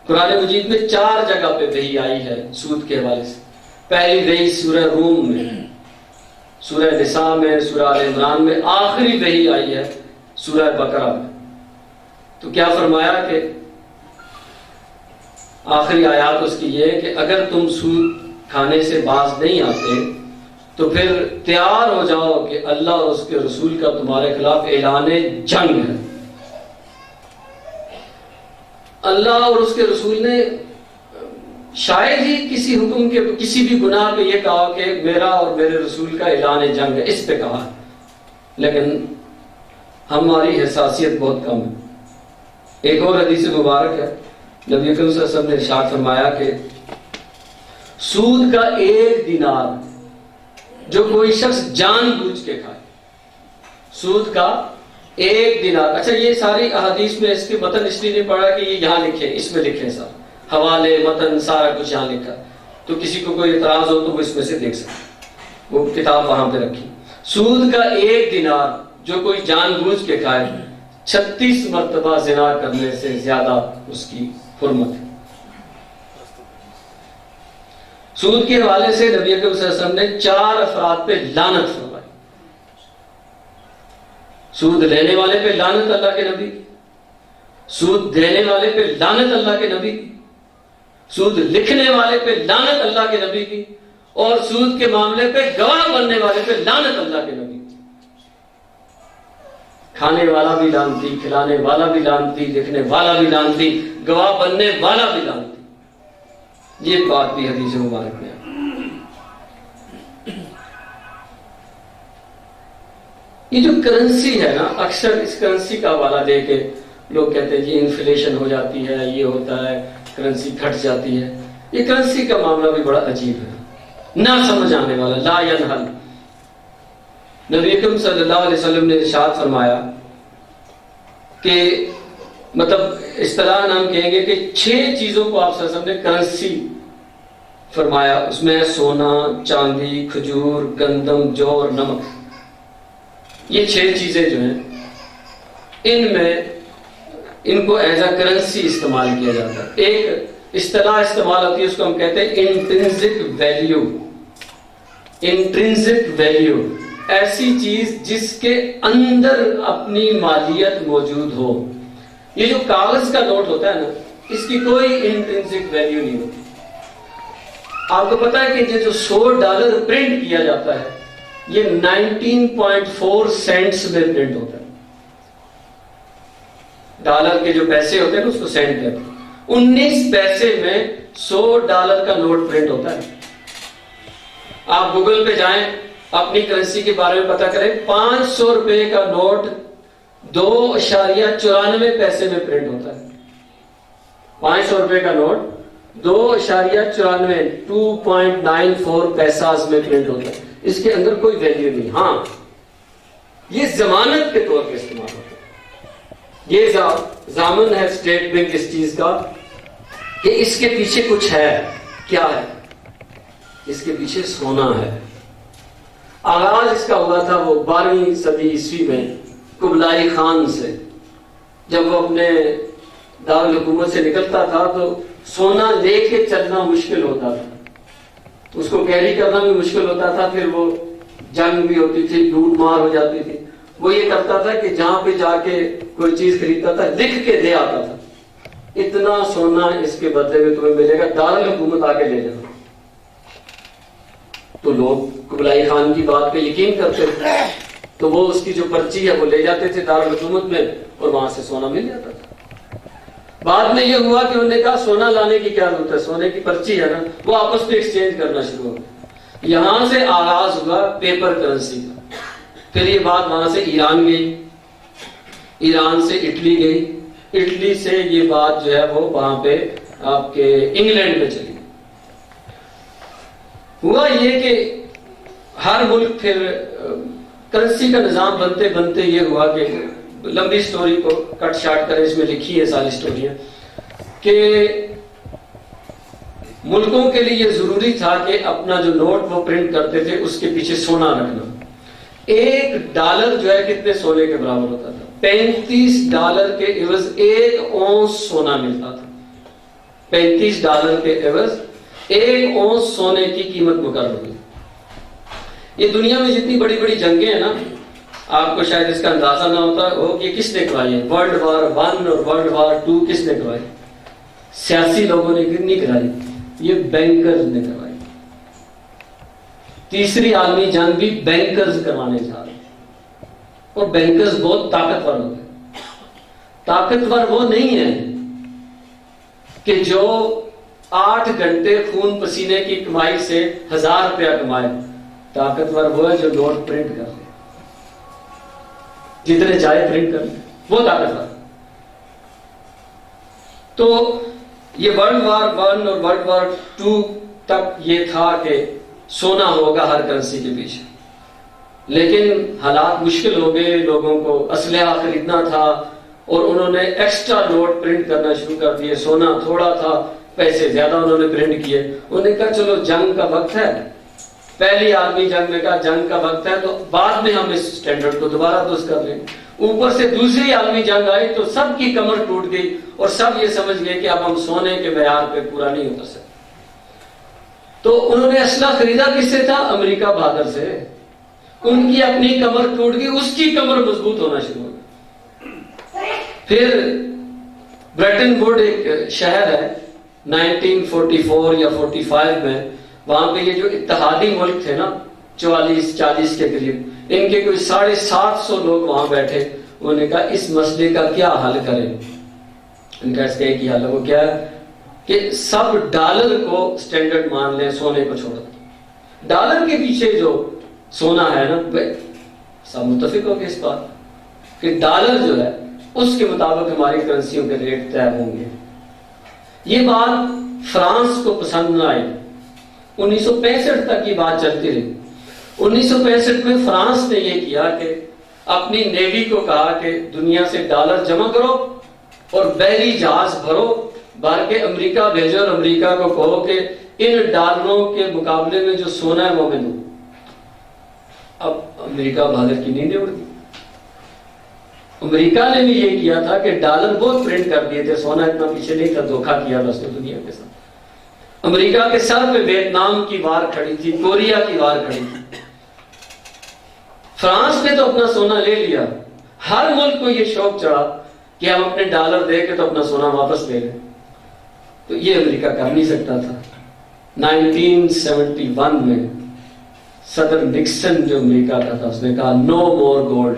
قرآن مجید میں 4 جگہ پہ وحی آئی ہے سود کے حوالے سے. پہلی وحی سورہ روم میں، سورہ نساء میں، سورہ آل عمران میں، آخری وحی آئی ہے سورہ بقرہ میں. تو کیا فرمایا کہ آخری آیات اس کی یہ ہے کہ اگر تم سود کھانے سے باز نہیں آتے تو پھر تیار ہو جاؤ کہ اللہ اور اس کے رسول کا تمہارے خلاف اعلان جنگ ہے. اللہ اور اس کے رسول نے شاید ہی کسی حکم کے کسی بھی گناہ پہ یہ کہا کہ میرا اور میرے رسول کا اعلان جنگ ہے، اس پہ کہا. لیکن ہماری حساسیت بہت کم ہے. ایک اور حدیث مبارک ہے، نبی اکرم صلی اللہ علیہ وسلم نے ارشاد فرمایا کہ سود کا 1 دینار جو کوئی شخص جان بوجھ کے کھائے، سود کا 1 دینار. اچھا یہ ساری احادیث میں اس کے متن اس لیے نہیں پڑھا کہ یہ یہاں لکھے، اس میں لکھے سارا حوالے متن سارا کچھ یہاں لکھا، تو کسی کو کوئی اعتراض ہو تو وہ اس میں سے دیکھ سکتے، وہ کتاب وہاں پہ رکھی. سود کا 1 دینار جو کوئی جان بوجھ کے کھائے 36 مرتبہ زنا کرنے سے زیادہ اس کی حرمت ہے. سود کے حوالے سے نبی اکرم صلی اللہ علیہ وسلم نے 4 افراد پہ لعنت فرمائی. سود لینے والے پہ لعنت اللہ کے نبی کی، سود دینے والے پہ لعنت اللہ کے نبی کی، سود لکھنے والے پہ لعنت اللہ کے نبی کی، اور سود کے معاملے پہ گواہ بننے والے پہ لعنت اللہ کے نبی کی. کھانے والا بھی لعنتی، کھلانے والا بھی لعنتی، لکھنے والا بھی لعنتی، گواہ بننے والا بھی لعنتی. یہ بات بھی حدیث مبارک میں ہے. یہ جو کرنسی ہے نا، اکثر اس کرنسی کا حوالہ دے کے لوگ کہتے ہیں یہ انفلیشن ہو جاتی ہے، یہ ہوتا ہے، کرنسی گھٹ جاتی ہے. یہ کرنسی کا معاملہ بھی بڑا عجیب ہے، نہ سمجھ آنے والا، لا ینحل. نبی اکرم صلی اللہ علیہ وسلم نے ارشاد فرمایا کہ مطلب اصطلاح ہم کہیں گے کہ 6 چیزوں کو آپ صلی اللہ علیہ وسلم نے کرنسی فرمایا. اس میں سونا، چاندی، کھجور، گندم، جو اور نمک. یہ 6 چیزیں جو ہیں ان کو ایز اے کرنسی استعمال کیا جاتا ہے. ایک اصطلاح استعمال ہوتی ہے، اس کو ہم کہتے ہیں انٹرنسک ویلیو. انٹرنسک ویلیو ایسی چیز جس کے اندر اپنی مالیت موجود ہو. یہ جو کاغذ کا نوٹ ہوتا ہے نا، اس کی کوئی انٹرنسک ویلیو نہیں ہوتی. آپ کو پتا ہے کہ یہ جو $100 پرنٹ کیا جاتا ہے یہ 19.4 سینٹس میں پرنٹ ہوتا ہے. ڈالر کے جو پیسے ہوتے ہیں نا اس کو سینٹ کہتے ہیں. 19 پیسے میں $100 کا نوٹ پرنٹ ہوتا ہے. آپ گوگل پہ جائیں، اپنی کرنسی کے بارے میں پتا کریں. 500 روپے کا نوٹ 2.94 پیسے میں پرنٹ ہوتا ہے. 500 روپے کا نوٹ 2.94 2.94 پیساز میں پرنٹ ہوتا ہے. اس کے اندر کوئی ویلیو نہیں. ہاں یہ ضمانت کے طور پہ استعمال ہوتا ہے. یہ ضامن ہے اسٹیٹ بینک اس چیز کا کہ اس کے پیچھے کچھ ہے. کیا ہے؟ اس کے پیچھے سونا ہے. آغاز اس کا ہوا تھا وہ 12ویں صدی عیسوی میں قبلائی خان سے جب وہ اپنے دارالحکومت سے نکلتا تھا تو سونا لے کے چلنا مشکل ہوتا تھا، اس کو کیری کرنا بھی مشکل ہوتا تھا، پھر وہ جنگ بھی ہوتی تھی، لوٹ مار ہو جاتی تھی۔ وہ یہ کرتا تھا کہ جہاں پہ جا کے کوئی چیز خریدتا تھا لکھ کے دے آتا تھا، اتنا سونا اس کے بدلے میں تمہیں ملے گا، دارالحکومت آ کے لے جانا۔ تو لوگ قبلائی خان کی بات پہ یقین کرتے تھے، تو وہ اس کی جو پرچی ہے وہ لے جاتے تھے دارالحکومت میں اور وہاں سے سونا مل جاتا تھا۔ بعد میں یہ ہوا کہ انہوں نے کہا سونا لانے کی کیا ضرورت ہے، سونے کی پرچی ہے نا، وہ آپس میں ایکسچینج کرنا شروع ہو گیا۔ یہاں سے آغاز ہوا پیپر کرنسی کا، پھر یہ بات وہاں سے ایران گئی، ایران سے اٹلی گئی، اٹلی سے یہ بات جو ہے وہ وہاں پہ آپ کے انگلینڈ میں چلی۔ ہوا یہ کہ ہر ملک پھر کرنسی کا نظام بنتے بنتے یہ ہوا کہ لمبی سٹوری کو کٹ شارٹ کرے، اس میں لکھی ہے ساری سٹوریاں، کہ ملکوں کے لیے یہ ضروری تھا کہ اپنا جو نوٹ وہ پرنٹ کرتے تھے اس کے پیچھے سونا رکھنا۔ $1 جو ہے کتنے سونے کے برابر ہوتا تھا؟ $35 کے عوض 1 اونس سونا ملتا تھا۔ $35 کے عوض 1 اونس سونے کی قیمت مقرر ہوئی۔ یہ دنیا میں جتنی بڑی بڑی جنگیں ہیں نا، آپ کو شاید اس کا اندازہ نہ ہوتا ہو کہ کس نے کروائی ہے۔ ورلڈ وار 1 اور ورلڈ وار 2 کس نے کروائی؟ سیاسی لوگوں نے نہیں کرائی، یہ بینکرز نے کروائی۔ تیسری عالمی جنگ بھی بینکرز کروانے جا رہے ہیں، اور بینکرز بہت طاقتور ہوتے ہیں۔ طاقتور وہ نہیں ہے کہ جو 8 گھنٹے خون پسینے کی کمائی سے $1000 کمائے، طاقتور وہ ہے جو نوٹ پرنٹ کر لے، جتنے چاہے پرنٹ کر لے، وہ طاقتور۔ تو یہ ورلڈ وار 1 اور ورلڈ وار 2 تک یہ تھا کہ سونا ہوگا ہر کرنسی کے پیچھے، لیکن حالات مشکل ہو گئے، لوگوں کو اسلحہ خریدنا تھا اور انہوں نے ایکسٹرا نوٹ پرنٹ کرنا شروع کر دیے۔ سونا تھوڑا تھا، پیسے زیادہ انہوں نے پرنٹ کیے۔ انہوں نے کہا چلو جنگ کا وقت ہے، پہلی عالمی جنگ میں کہا جنگ کا وقت ہے تو بعد میں ہم اس سٹینڈرڈ کو دوبارہ درست کر لیں گے۔ اوپر سے دوسری عالمی جنگ آئی تو سب کی کمر ٹوٹ گئی اور سب یہ سمجھ گئے کہ اب ہم سونے کے معیار پہ پورا نہیں اتر سکتے۔ تو انہوں نے اسلحہ خریدا کس سے تھا؟ امریکہ بہادر سے۔ ان کی اپنی کمر ٹوٹ گئی، اس کی کمر مضبوط ہونا شروع ہو گئی۔ پھر برٹن ووڈ ایک شہر ہے 1944 یا 45 میں، وہاں پہ یہ جو اتحادی ملک تھے نا 44-40 کے قریب، ان کے کوئی 750 لوگ وہاں بیٹھے۔ انہوں نے کہا اس مسئلے کا کیا حل کریں؟ ان کا اس کا ایک ہی حل ہے، وہ کیا ہے کہ سب ڈالر کو سٹینڈرڈ مان لیں، سونے کو چھوڑ دیں۔ ڈالر کے پیچھے جو سونا ہے نا، سب متفق ہو گئے اس بات کہ ڈالر جو ہے اس کے مطابق ہماری کرنسیوں کے ریٹ طے ہوں گے۔ یہ بات فرانس کو پسند نہ آئی، 1965 تک یہ بات چلتی رہی۔ 1965 میں فرانس نے یہ کیا کہ اپنی نیوی کو کہا کہ دنیا سے ڈالر جمع کرو اور بحری جہاز بھرو، بھر کے امریکہ بھیجو اور امریکہ کو کہو کہ ان ڈالروں کے مقابلے میں جو سونا ہے وہ میں دوں۔ اب امریکہ بہادر کی نیندیں اڑ گئی۔ امریکہ نے بھی یہ کیا تھا کہ ڈالر بہت پرنٹ کر دیے تھے، سونا اتنا پیچھے نہیں تھا، دھوکہ کیا تھا اس نے دنیا کے ساتھ۔ امریکہ کے سر پہ ویتنام کی وار کھڑی تھی، کوریا کی وار کھڑی تھی۔ فرانس نے تو اپنا سونا لے لیا، ہر ملک کو یہ شوق چڑھا کہ ہم اپنے ڈالر دے کے تو اپنا سونا واپس لے لیں، تو یہ امریکہ کر نہیں سکتا تھا۔ 1971 میں صدر نکسن جو امریکہ کا تھا، اس نے کہا نو مور گولڈ،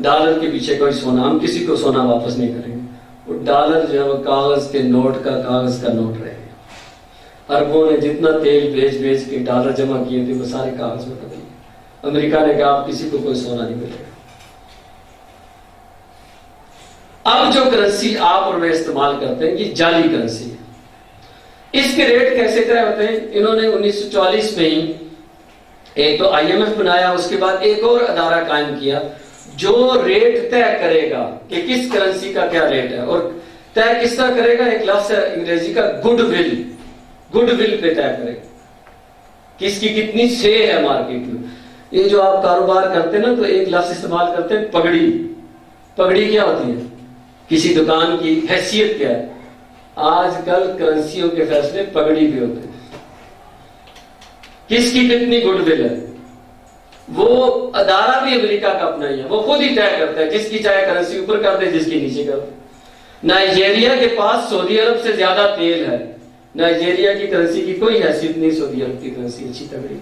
ڈالر کے پیچھے کوئی سونا، ہم کسی کو سونا واپس نہیں کریں گے۔ وہ ڈالر جو ہے وہ کاغذ کے نوٹ کا کاغذ کا نوٹ رہے گا۔ اربوں نے جتنا تیل بیچ بیچ کے ڈالر جمع کیے تھے وہ سارے کاغذ میں بدل گئے۔ امریکہ نے کہا اب کسی کو کوئی سونا نہیں ملے گا۔ اب جو کرنسی آپ اور میں استعمال کرتے ہیں یہ جعلی کرنسی ہے۔ اس کے ریٹ کیسے طے ہوتے ہیں؟ انہوں نے 1944 میں ہی ایک تو IMF بنایا، اس کے بعد ایک اور ادارہ قائم کیا جو ریٹ طے کرے گا کہ کس کرنسی کا کیا ریٹ ہے، اور طے کس طرح کرے گا؟ ایک لفظ ہے انگریزی کا گڈ ول، گڈ ول پہ طے کرے گا کس کی کتنی سے ہے مارکیٹ میں۔ یہ جو آپ کاروبار کرتے ہیں نا تو ایک لفظ استعمال کرتے ہیں پگڑی. پگڑی کیا ہوتی ہے؟ کسی دکان کی حیثیت کیا ہے؟ آج کل کرنسیوں کے فیصلے پگڑی بھی ہوتے ہیں. کس کی کتنی گڈ ول ہے وہ ادارہ بھی امریکہ کا اپنا ہی ہے, وہ خود ہی طے کرتا ہے جس کی چاہے کرنسی اوپر کر دے جس کی نیچے کر دے. نائجیریا کے پاس سعودی عرب سے زیادہ تیل ہے, نائجیریا کی کرنسی کی کوئی حیثیت نہیں, سعودی عرب کی کرنسی اچھی تگڑی.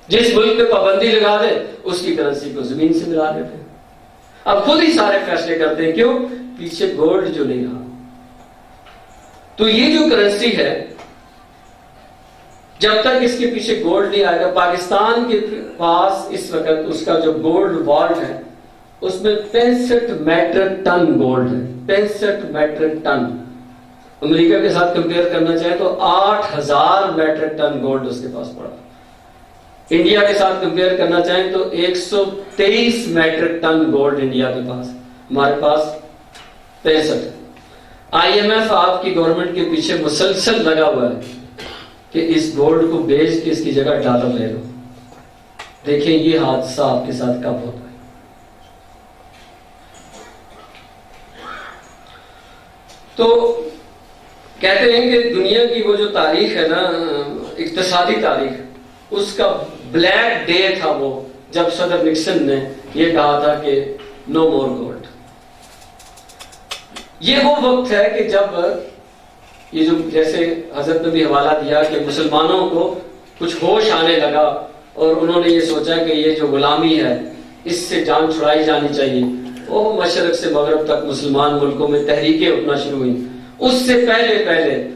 جس ملک پہ پابندی لگا دے اس کی کرنسی کو زمین سے ملا دیتے ہیں. اب خود ہی سارے فیصلے کرتے ہیں, کیوں؟ پیچھے گولڈ جو نہیں رہا. تو یہ جو کرنسی ہے جب تک اس کے پیچھے گولڈ نہیں آئے گا, پاکستان کے پاس اس وقت اس کا جو گولڈ والٹ ہے اس میں 65 میٹرک ٹن گولڈ ہے. 65 میٹرک ٹن. امریکہ کے ساتھ کمپیئر کرنا چاہے تو 8000 میٹرک ٹن گولڈ اس کے پاس پڑا. انڈیا کے ساتھ کمپیئر کرنا چاہیں تو 123 میٹرک ٹن گولڈ انڈیا کے پاس, ہمارے پاس 65. آئی ایم ایف آپ کی گورنمنٹ کے پیچھے مسلسل لگا ہوا ہے کہ اس گولڈ کو بیچ کے اس کی جگہ ڈالر لے لو. دیکھیں یہ حادثہ آپ کے ساتھ کب ہوتا ہے. تو کہتے ہیں کہ دنیا کی وہ جو تاریخ ہے نا, اقتصادی تاریخ, اس کا بلیک ڈے تھا وہ جب صدر نکسن نے یہ کہا تھا کہ نو مور گولڈ. یہ وہ وقت ہے کہ جب یہ جو جیسے حضرت نے بھی حوالہ دیا کہ مسلمانوں کو کچھ ہوش آنے لگا اور انہوں نے یہ سوچا کہ یہ جو غلامی ہے اس سے جان چھڑائی جانی چاہیے. وہ مشرق سے مغرب تک مسلمان ملکوں میں تحریکیں اٹھنا شروع ہوئیں. اس سے پہلے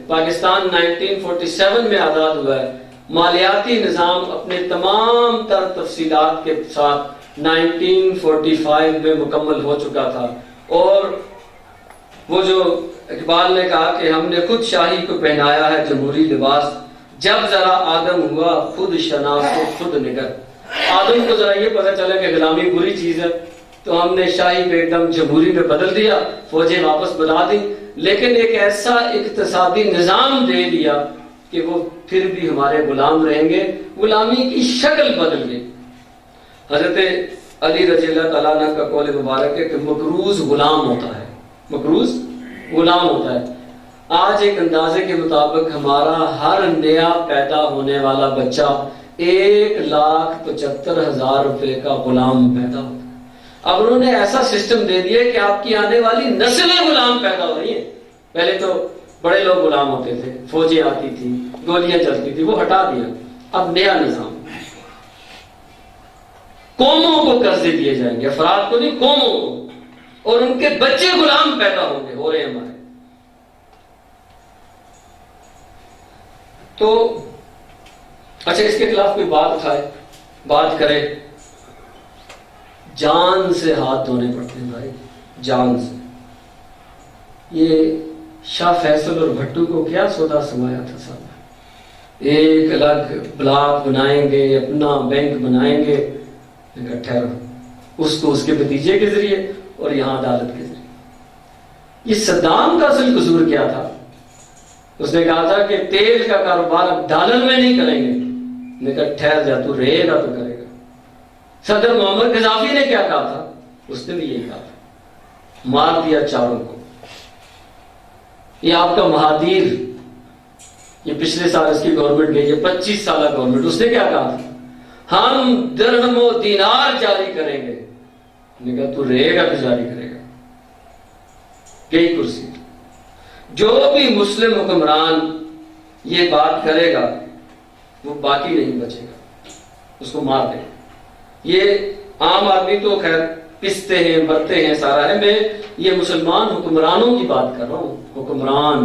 پاکستان 1947 میں آزاد ہوا ہے. مالیاتی نظام اپنے تمام تر تفصیلات کے ساتھ 1945 میں مکمل ہو چکا تھا. اور وہ جو اقبال نے کہا کہ ہم نے خود شاہی کو پہنایا ہے جمہوری لباس, جب ذرا آدم ہوا خود شناس و خود نگر. آدم کو ذرا یہ پتہ چلا کہ غلامی بری چیز ہے تو ہم نے شاہی کو ایک دم جمہوری میں بدل دیا, فوجیں واپس بنا دی, لیکن ایک ایسا اقتصادی نظام دے دیا کہ وہ پھر بھی ہمارے غلام رہیں گے. غلامی کی شکل بدل گئی. حضرت علی رضی اللہ تعالیٰ عنہ کا قول مبارک ہے کہ مقروض غلام ہوتا ہے, مقروض غلام ہوتا ہے. آج ایک اندازے کے مطابق ہمارا ہر نیا پیدا ہونے والا بچہ 1,75,000 روپے کا غلام پیدا ہوتا ہے. اب انہوں نے ایسا سسٹم دے دیا کہ آپ کی آنے والی نسلیں غلام پیدا ہو رہی ہیں. پہلے تو بڑے لوگ غلام ہوتے تھے, فوجیں آتی تھی, گولیاں چلتی تھی, وہ ہٹا دیا. اب نیا نظام, قوموں کو قرضے دیے جائیں گے, افراد کو نہیں, قوموں کو, اور ان کے بچے غلام پیدا ہوں گے, ہو رہے ہیں ہمارے. تو اچھا اس کے خلاف کوئی بات اٹھائے, بات کرے, جان سے ہاتھ دھونے پڑتے ہیں بھائی, جان سے. یہ شاہ فیصل اور بھٹو کو کیا سودا سمایا تھا صاحب, ایک الگ بلاک بنائیں گے, اپنا بینک بنائیں گے, ٹھہرو, اس کو اس کے بھتیجے کے ذریعے اور یہاں عدالت کے ذریعے. یہ صدام کا اصل قصور کیا تھا؟ اس نے کہا تھا کہ تیل کا کاروبار اب ڈالر میں نہیں کریں گے. میں کہا ٹھہر جا, تو رہے گا تو کرے گا. صدر محمد قذافی نے کیا کہا تھا؟ اس نے بھی یہی کہا تھا, مار دیا چاروں کو. یہ آپ کا مہادیر, یہ پچھلے سال اس کی گورنمنٹ گئی ہے, 25 سالہ گورنمنٹ, اس نے کیا کہا تھا؟ ہم درہم و دینار جاری کریں گے. نے کہا تو رہے گا تو جاری کرے گا. یہی کرسی. جو بھی مسلم حکمران یہ بات کرے گا وہ باقی نہیں بچے گا, اس کو مار دے گا. یہ عام آدمی تو خیر پستے ہیں, مرتے ہیں, سارا ہے. میں یہ مسلمان حکمرانوں کی بات کر رہا ہوں, حکمران.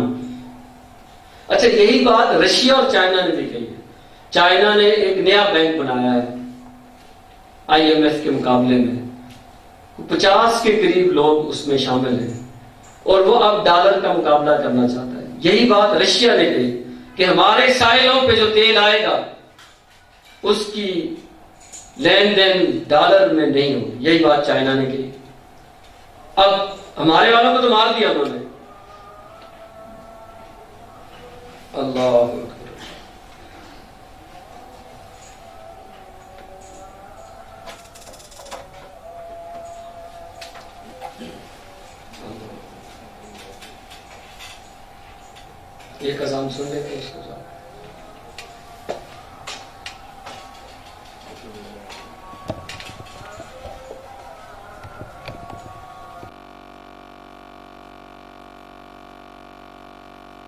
اچھا یہی بات رشیا اور چائنا نے بھی کہی ہے. چائنا نے ایک نیا بینک بنایا ہے آئی ایم ایف کے مقابلے میں, 50 کے قریب لوگ اس میں شامل ہیں, اور وہ اب ڈالر کا مقابلہ کرنا چاہتا ہے. یہی بات رشیا نے کہی کہ ہمارے ساحلوں پہ جو تیل آئے گا اس کی لین دین ڈالر میں نہیں ہوگی. یہی بات چائنا نے کہی. اب ہمارے والوں کو تو مار دیا انہوں نے. اللہ ایک اذان سن لیتے ہیں اس کو.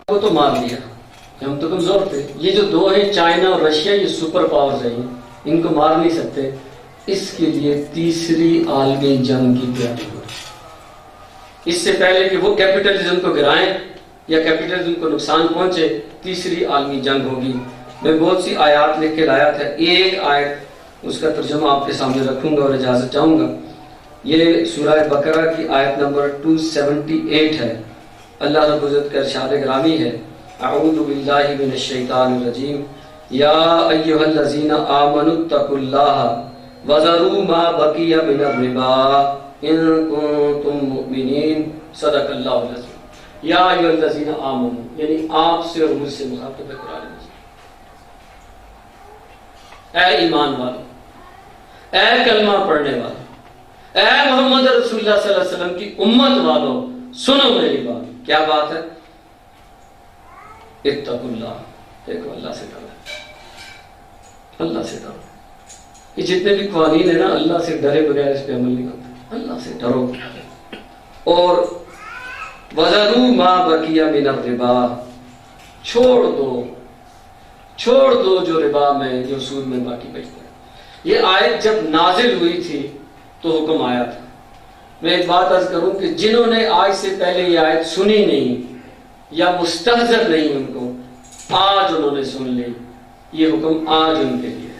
وہ تو مار لیا, ہم تو کمزور تھے. یہ جو دو ہیں چائنا اور رشیا, یہ سپر پاورز ہیں, ان کو مار نہیں سکتے. اس کے لیے تیسری عالمی جنگ کی تیاری ہو. اس سے پہلے کہ وہ کیپٹلزم کو گرائیں یا کیپٹلزم کو نقصان پہنچے, تیسری عالمی جنگ ہوگی. میں بہت سی آیات لکھ کے لایا تھا, ایک آیت اس کا ترجمہ آپ کے سامنے رکھوں گا اور اجازت چاہوں گا. یہ سورہ بقرہ کی آیت نمبر 278 ہے. اللہ رب العزت کا ارشاد گرامی ہے, اعوذ باللہ من الشیطان الرجیم, یا ایھا الذین آمنوا اتقوا اللہ وذروا ما بقی من الربا ان کنتم مؤمنین. صدق اللہ العظیم. یا ایھا الذین آمنوا, یعنی آپ سے اور مجھ سے مخاطب ہے قرآن مجید. اے ایمان والو, اے کلمہ پڑھنے والو, اے محمد رسول اللہ صلی اللہ علیہ وسلم کی امت والو, سنو میری بات. کیا بات ہے؟ اتقوا اللہ, دیکھو اللہ سے ڈرو, اللہ سے ڈرو. یہ جتنے بھی قوانین ہیں نا, اللہ سے ڈرے بغیر اس پہ عمل نہیں ہوتا. اللہ سے ڈرو. اور وَذَرُوا مَا بَقِيَ مِنَ الرِّبَا, چھوڑ دو جو ربا میں, جو سود میں باقی بچتا ہے. یہ آیت جب نازل ہوئی تھی تو حکم آیا تھا. میں ایک بات عرض کروں کہ جنہوں نے آج سے پہلے یہ آیت سنی نہیں یا مستحضر نہیں ان کو, آج انہوں نے سن لی. یہ حکم آج ان کے لیے ہے.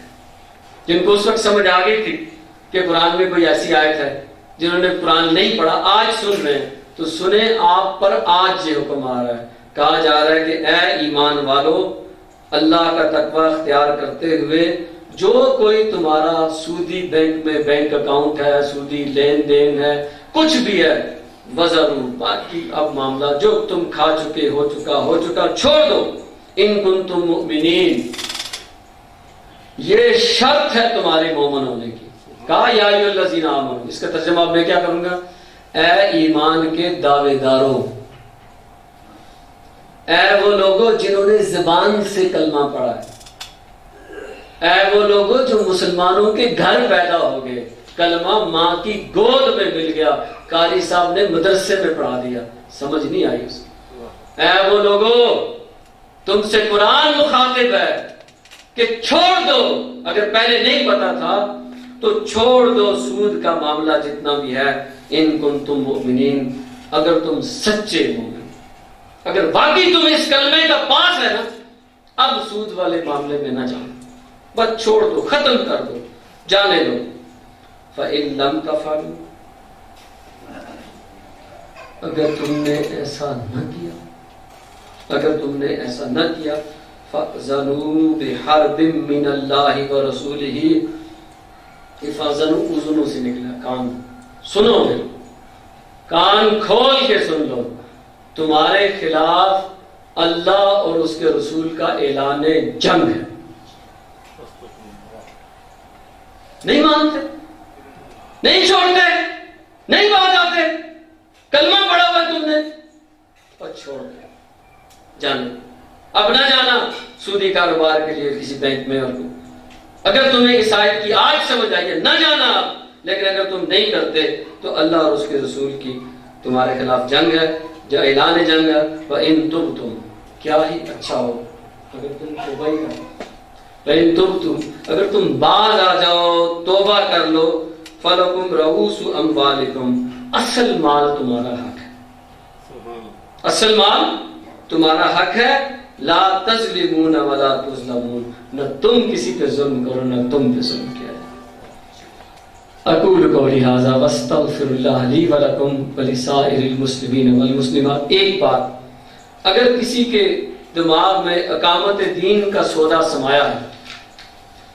جن کو اس وقت سمجھ آ گئی تھی کہ قرآن میں کوئی ایسی آیت ہے, جنہوں نے قرآن نہیں پڑھا آج سن رہے ہیں, تو سنیں آپ پر آج یہ حکم آ رہا ہے. کہا جا رہا ہے کہ اے ایمان والو, اللہ کا تقوی اختیار کرتے ہوئے جو کوئی تمہارا سودی بینک میں بینک اکاؤنٹ ہے, سودی لین دین ہے, کچھ بھی ہے, وزرو, باقی اب معاملہ جو تم کھا چکے ہو چکا چھوڑ دو. ان کنتم مؤمنین, یہ شرط ہے تمہارے مومن ہونے کی. کہا یا ایھا الذین آمنوا, اس کا ترجمہ اب میں کیا کروں گا, اے ایمان کے دعوے داروں, اے وہ لوگوں جنہوں نے زبان سے کلمہ پڑھا ہے, اے وہ لوگوں جو مسلمانوں کے گھر پیدا ہو گئے, کلمہ ماں کی گود میں مل گیا, قاری صاحب نے مدرسے میں پڑھا دیا, سمجھ نہیں آئی اس کو. اے وہ لوگوں, تم سے قرآن مخاطب ہے کہ چھوڑ دو, اگر پہلے نہیں پتا تھا تو چھوڑ دو سود کا معاملہ جتنا بھی ہے. ان کنتم مؤمنین, اگر تم سچے مومن, اگر واقعی تم اس کلمے کا پاس ہے نا, اب سود والے معاملے میں نہ جاؤ, بس چھوڑ دو, ختم کر دو, جانے دو. فَإِن لَمْ تَفْعَلُوا, اگر تم نے ایسا نہ کیا, اگر تم نے ایسا نہ کیا, فَأْذَنُوا بِحَرْبٍ مِّنَ اللَّهِ وَرَسُولِهِ, فَأْذَنُوا اذنوں سے نکلا, کان سنو گے, کان کھول کے سن لو, تمہارے خلاف اللہ اور اس کے رسول کا اعلان جنگ ہے. نہیں مانتے, نہیں چھوڑتے, نہیں باز آتے, کلمہ پڑھا ہوا تم نے اور چھوڑ دیا, جانے. اب نہ جانا سودی کاروبار کے لیے کسی بینک میں, اور اگر تمہیں اس آیت کی آج سمجھ آئی ہے نہ جانا. لیکن اگر تم نہیں کرتے تو اللہ اور اس کے رسول کی تمہارے خلاف جنگ ہے, جو اعلان جنگ ہے. وَإِن تُبْتُمْ, کیا ہی اچھا ہو اگر تم توبہ ہی کرو. وَإِن تُبْتُمْ, اگر تم باز آ جاؤ, توبہ کر لو. فَلَكُمْ رُءُوسُ أَمْوَالِكُمْ, اصل مال تمہارا حق ہے, اصل مال تمہارا حق ہے. لا تظلمون ولا تظلمون, نہ تم کسی پہ ظلم کرو نہ تم پہ ظلم کیا جائے. اقول قولی ھذا واستغفر اللہ لی ولکم ولسائر المسلمین والمسلمات. ایک بات, اگر کسی کے دماغ میں اقامت دین کا سودا سمایا ہے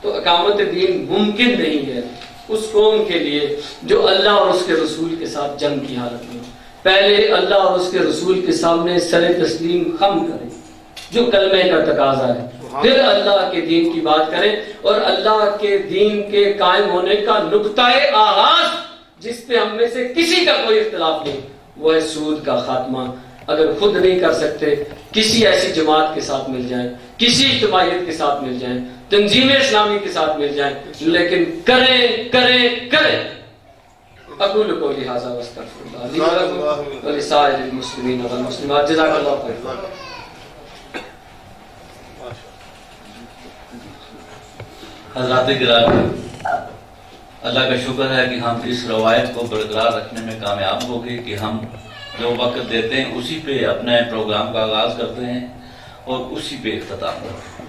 تو اقامت دین ممکن نہیں ہے اس قوم کے لیے جو اللہ اور اس کے رسول کے ساتھ جنگ کی حالت میں. پہلے اللہ اور اس کے رسول کے سامنے سر تسلیم خم کرے جو کلمے کا تقاضا ہے, پھر اللہ کے دین کی بات کریں. اور اللہ کے دین کے قائم ہونے کا نقطہ آغاز جس پہ ہم میں سے کسی کا کوئی اختلاف نہیں, وہ ہے سود کا خاتمہ. اگر خود نہیں کر سکتے کسی ایسی جماعت کے ساتھ مل جائیں، کسی اجتماعیت کے ساتھ مل جائیں، تنظیم اسلامی کے ساتھ مل جائیں، لیکن کریں کریں کریں. اقول قولی ھذا واستغفر اللہ لی ولکم ولسائر المسلمین والمسلمات. جزاک اللہ خیر. حضرات گرامی، اللہ کا شکر ہے کہ ہم اس روایت کو برقرار رکھنے میں کامیاب ہو گئے کہ ہم جو وقت دیتے ہیں اسی پہ اپنے پروگرام کا آغاز کرتے ہیں اور اسی پہ اختتام کرتے ہیں.